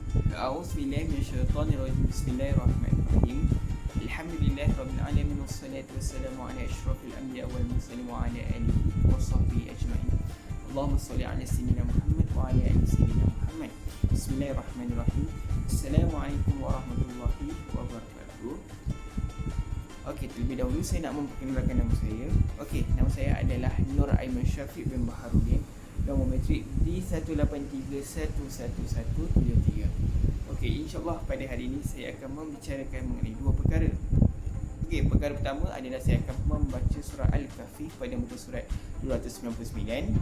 أعوذ بالله من الشيطان الرجيم. بسم الله الرحمن الرحيم. الحمد لله رب العالمين والصلاة والسلام على أشرف الأنبياء والمرسلين وعلى آله وصحبه أجمعين. اللهم صل على سيدنا محمد وعلى آل سيدنا محمد. بسم الله الرحمن الرحيم. السلام عليكم ورحمة الله وبركاته. Okey, terlebih dahulu saya nak memperkenalkan nama saya. Okey, nama saya adalah Nur Aiman Syafiq bin Baharudin, nombor matrik D183111173. Okey, insyaAllah pada hari ini saya akan membicarakan mengenai dua perkara. Okey, perkara pertama adalah saya akan membaca surah Al-Kahfi pada muka surat 299.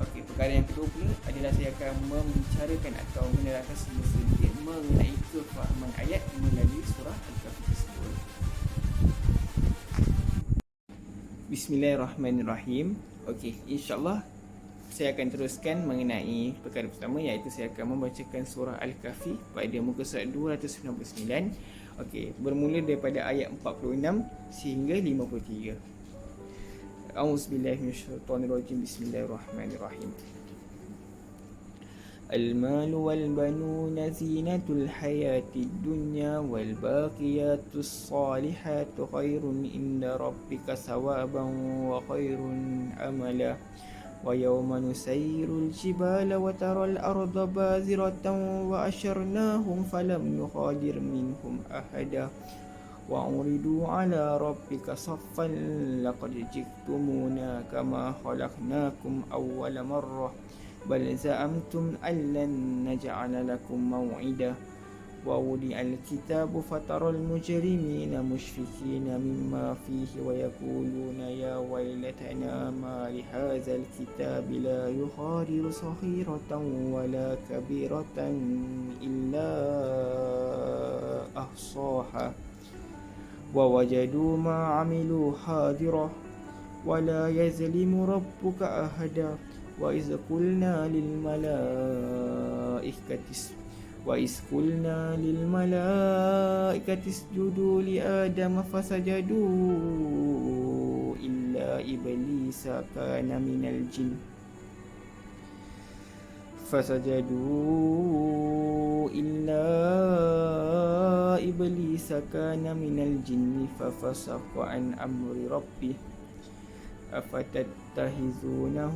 Okey, perkara yang kedua pula adalah saya akan membicarakan atau menerangkan sedikit mengenai kefahaman ayat melalui surah Al-Kahfi tersebut. Bismillahirrahmanirrahim. Okey, insyaAllah saya akan teruskan mengenai perkara pertama, iaitu saya akan membacakan surah Al-Kahfi pada muka surat 299. Okey, bermula daripada ayat 46 sehingga 53. A'udzubillahi minasyaitonirrajim. Bismillahirrahmanirrahim. المال والبنون زينة الحياة الدنيا والباقيات الصالحات خير عند ربك ثوابا وخير أملا ويوم نسير الجبال وترى الأرض بازرة وأشرناهم فلم نغادر منهم أحدا وعرضوا على ربك صفا لقد جئتمونا كما خلقناكم أول مرة بل زعمتم أن لن نجعل لكم موعدا ووضع الكتاب فترى المجرمين مشفقين مما فيه ويقولون يا ويلتنا ما لهذا الكتاب لا يغادر صغيرة ولا كبيرة إلا أحصاها ووجدوا ما عملوا حاضرا ولا يظلم ربك أحدا وإذ قلنا للملائكة اسجدوا لآدم فسجدوا إلا إبليس كان من الجن ففسق عن أمر ربه أفتتخذونه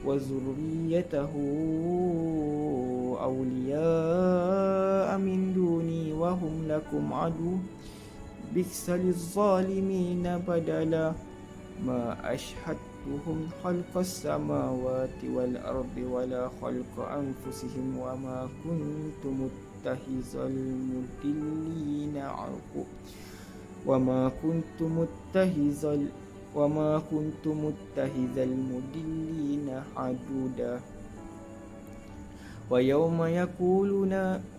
وذريته أولياء من دوني وهم لكم عدو بئس للظالمين بدلا ما أشهدتهم خلق السماوات والأرض ولا خلق أنفسهم وما كنت متخذ المضلين وما كنت متخذ المضلين عضدا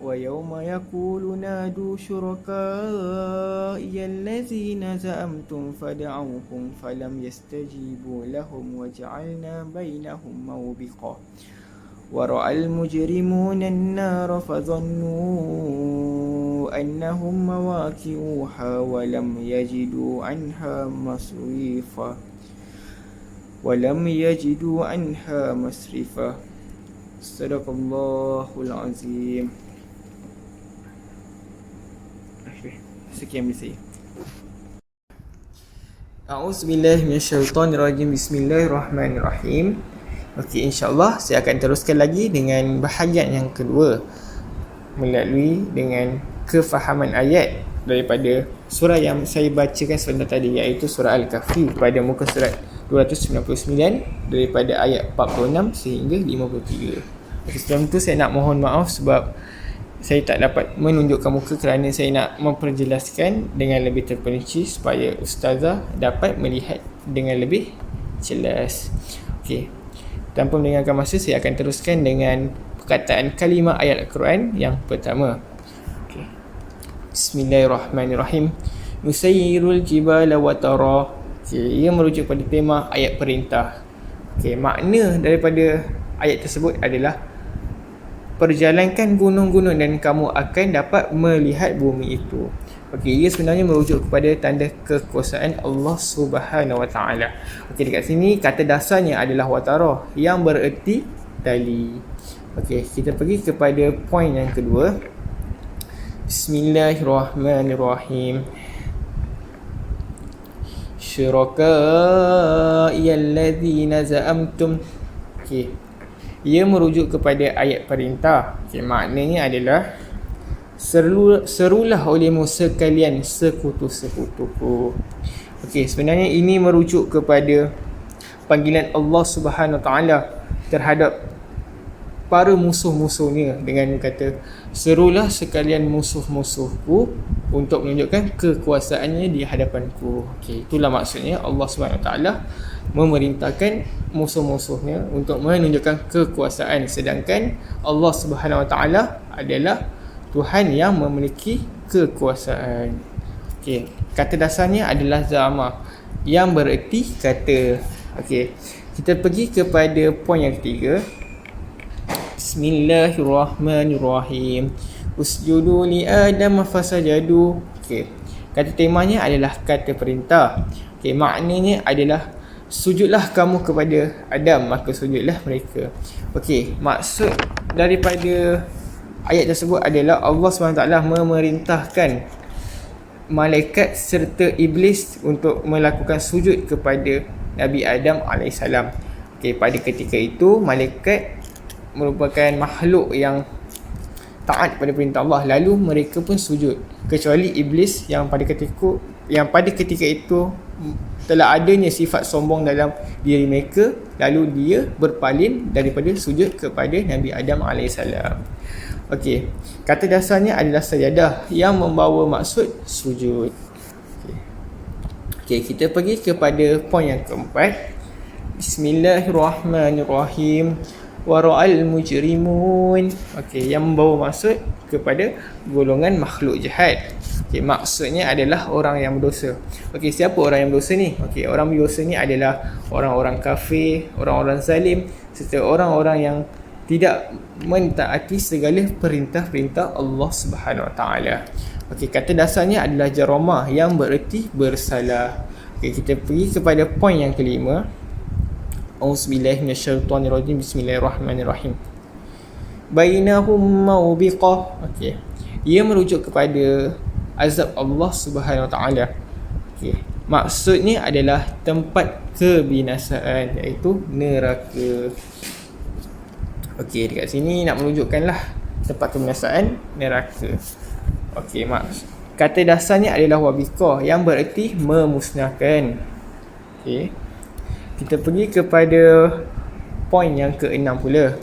ويوم يقول نادوا شركائي الذين زعمتم فدعوهم فلم يستجيبوا لهم وجعلنا بينهم موبقا ورأى المجرمون النار فظنوا أنهم مواقعوها ولم يجدوا عنها مصرفا صدق الله العظيم. Sekian dari saya. A'udzubillahi minasyaitonirrajim. Bismillahirrahmanirrahim. Okey, insyaAllah saya akan teruskan lagi dengan bahagian yang kedua melalui dengan kefahaman ayat daripada surah yang saya bacakan sebentar tadi, iaitu surah Al-Kahfi pada muka surat 299 daripada ayat 46 sehingga 53. Okey, sebelum tu saya nak mohon maaf sebab saya tak dapat menunjukkan muka kerana saya nak memperjelaskan dengan lebih terperinci supaya ustazah dapat melihat dengan lebih jelas. Okey, tanpa melengahkan masa, saya akan teruskan dengan perkataan kalimah ayat Al-Quran yang pertama. Okay. Bismillahirrahmanirrahim. Nusayyirul jibala wa tara. Okay, ia merujuk pada tema ayat perintah. Okay, makna daripada ayat tersebut adalah perjalankan gunung-gunung dan kamu akan dapat melihat bumi itu. Okey, ia sebenarnya merujuk kepada tanda kekuasaan Allah Subhanahu Wa Taala. Okey, dekat sini kata dasarnya adalah watara yang bererti tali. Okey, kita pergi kepada poin yang kedua. Bismillahirrahmanirrahim. Syuraka'i alladzina za'amtum. Okey. Ia merujuk kepada ayat perintah. Okey, maknanya adalah serulah olehmu sekalian sekutu-sekutuku. Okey, sebenarnya ini merujuk kepada panggilan Allah Subhanahu Wa Taala terhadap para musuh-musuhnya dengan kata, serulah sekalian musuh-musuhku untuk menunjukkan kekuasaannya di hadapanku. Okey, itulah maksudnya Allah Subhanahu Wa Taala memerintahkan musuh-musuhnya untuk menunjukkan kekuasaan, sedangkan Allah Subhanahu Wa Taala adalah Tuhan yang memiliki kekuasaan. Okey, kata dasarnya adalah zama yang bererti kata. Okey, kita pergi kepada poin yang ketiga. Bismillahirrahmanirrahim. Usjudu li Adam fasajadu. Okey, kata temanya adalah kata perintah. Okey, maknanya adalah sujudlah kamu kepada Adam, maka sujudlah mereka. Okey, maksud daripada ayat tersebut adalah Allah SWT memerintahkan malaikat serta iblis untuk melakukan sujud kepada Nabi Adam AS. Okey, pada ketika itu malaikat merupakan makhluk yang taat pada perintah Allah, lalu mereka pun sujud, kecuali iblis yang pada ketika itu telah adanya sifat sombong dalam diri mereka, lalu dia berpaling daripada sujud kepada Nabi Adam AS. Okey, kata dasarnya adalah sajadah yang membawa maksud sujud. Okey, kita pergi kepada poin yang keempat. Bismillahirrahmanirrahim. Wara'al mujrimun. Okey, yang membawa maksud kepada golongan makhluk jahat. Okey, maksudnya adalah orang yang berdosa. Okey, siapa orang yang berdosa ni? Okey, orang berdosa ni adalah orang-orang kafir, orang-orang zalim, serta orang-orang yang tidak mentaati segala perintah-perintah Allah Subhanahu Wa Taala. Okey, kata dasarnya adalah jaramah yang bererti bersalah. Okey, kita pergi kepada poin yang kelima. Auzubillahi minasyaitonirrajim. Bismillahirrahmanirrahim. Bainahum mawbiqah. Okey, ia merujuk kepada azab Allah Subhanahu Wa Taala. Okey, maksudnya adalah tempat kebinasaan, iaitu neraka. Okey, dekat sini nak menunjukkanlah tempat kebinasaan neraka. Okey, kata dasarnya adalah wabiqah yang bererti memusnahkan. Okey, kita pergi kepada poin yang keenam pula.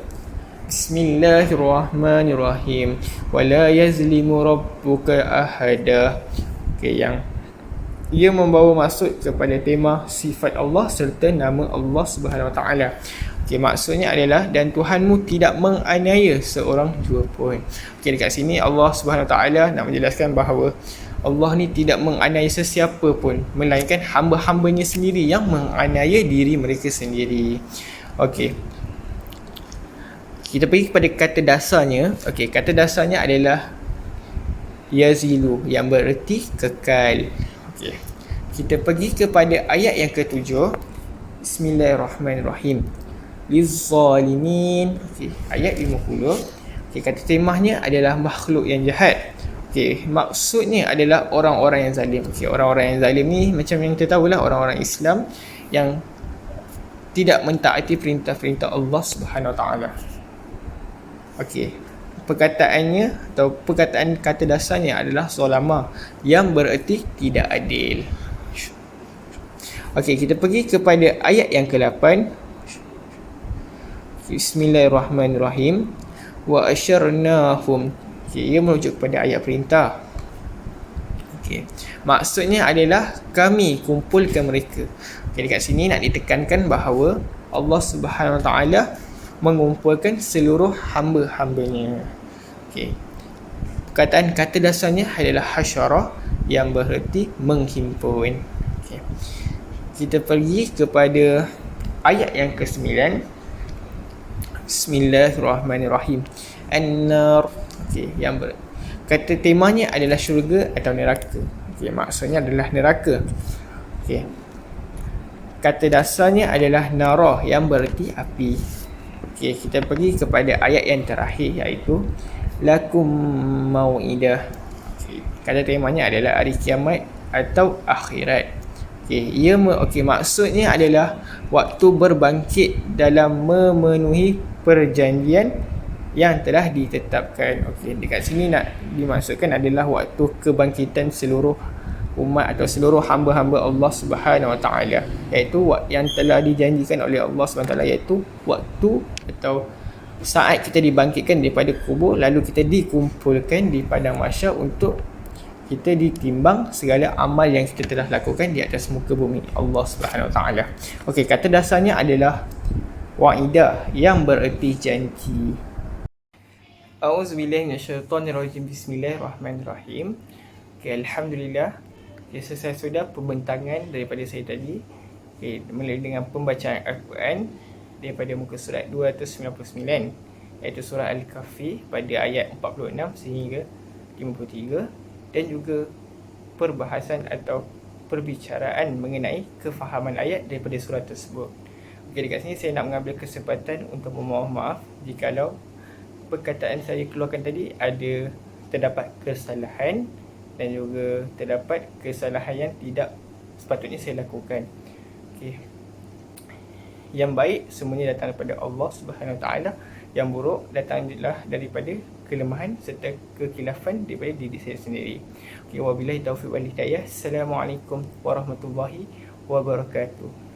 Bismillahirrahmanirrahim. Wala yazlimu rabbuka ahada. Okey, yang ia membawa maksud kepada tema sifat Allah serta nama Allah Subhanahu Wa Taala. Okey, maksudnya adalah dan Tuhanmu tidak menganiaya seorang jua pun. Okey, dekat sini Allah Subhanahu Wa Taala nak menjelaskan bahawa Allah ni tidak menganiaya sesiapa pun, melainkan hamba-hambanya sendiri yang menganiaya diri mereka sendiri. Okey, kita pergi kepada kata dasarnya. Okey, kata dasarnya adalah yazilu yang bererti kekal. Okey, kita pergi kepada ayat yang ketujuh. Bismillahirrahmanirrahim. Lizzalimin. Okey, ayat 50. Okey, kata temahnya adalah makhluk yang jahat. Okey, maksudnya adalah orang-orang yang zalim. Okey, orang-orang yang zalim ni macam yang kita tahulah, orang-orang Islam yang tidak mentaati perintah-perintah Allah Subhanahu Wa Taala. Okey, perkataannya atau perkataan kata dasarnya adalah zalama yang bererti tidak adil. Okey, kita pergi kepada ayat yang ke-8. Bismillahirrahmanirrahim. Wa asyarnahum. Okey, ia merujuk kepada ayat perintah. Okey, maksudnya adalah kami kumpulkan mereka. Okey, dekat sini nak ditekankan bahawa Allah Subhanahu Wa Taala mengumpulkan seluruh hamba-hambanya. Okey, perkataan kata dasarnya adalah hasyarah yang bererti menghimpun. Okey, kita pergi kepada ayat yang ke-9. Bismillahirrahmanirrahim. An-nar. Okey, yang kata temanya adalah syurga atau neraka. Okey, maksudnya adalah neraka. Okey, kata dasarnya adalah narah yang bererti api. Okey, kita pergi kepada ayat yang terakhir, iaitu lakum mau'idah. Okey, kata temanya adalah hari kiamat atau akhirat. Okey, maksudnya adalah waktu berbangkit dalam memenuhi perjanjian yang telah ditetapkan. Okey, dekat sini nak dimaksudkan adalah waktu kebangkitan seluruh umat atau seluruh hamba-hamba Allah Subhanahu Wa Taala, iaitu yang telah dijanjikan oleh Allah Subhanahu Wa Taala, iaitu waktu atau saat kita dibangkitkan daripada kubur, lalu kita dikumpulkan di padang mahsyar untuk kita ditimbang segala amal yang kita telah lakukan di atas muka bumi Allah Subhanahu Wa Taala. Okey, kata dasarnya adalah wa'idah, yang bererti janji. A'udzubillahi minasyaitonirrajim. Bismillahirrahmanirrahim. Okay, Alhamdulillah. Okay, selesai sudah pembentangan daripada saya tadi. Okay, mulai dengan pembacaan Al-Quran daripada muka surat 299, iaitu surah Al-Kahfi pada ayat 46 sehingga 53, dan juga perbahasan atau perbicaraan mengenai kefahaman ayat daripada surah tersebut. Okay, dekat sini saya nak mengambil kesempatan untuk memohon maaf jikalau perkataan saya keluarkan tadi terdapat kesalahan dan juga terdapat kesalahan yang tidak sepatutnya saya lakukan. Okey. Yang baik semuanya datang daripada Allah Subhanahu Wa Taala, yang buruk datanglah daripada kelemahan serta kekhilafan daripada diri saya sendiri. Okey, wabillahi taufiq wal hidayah. Assalamualaikum warahmatullahi wabarakatuh.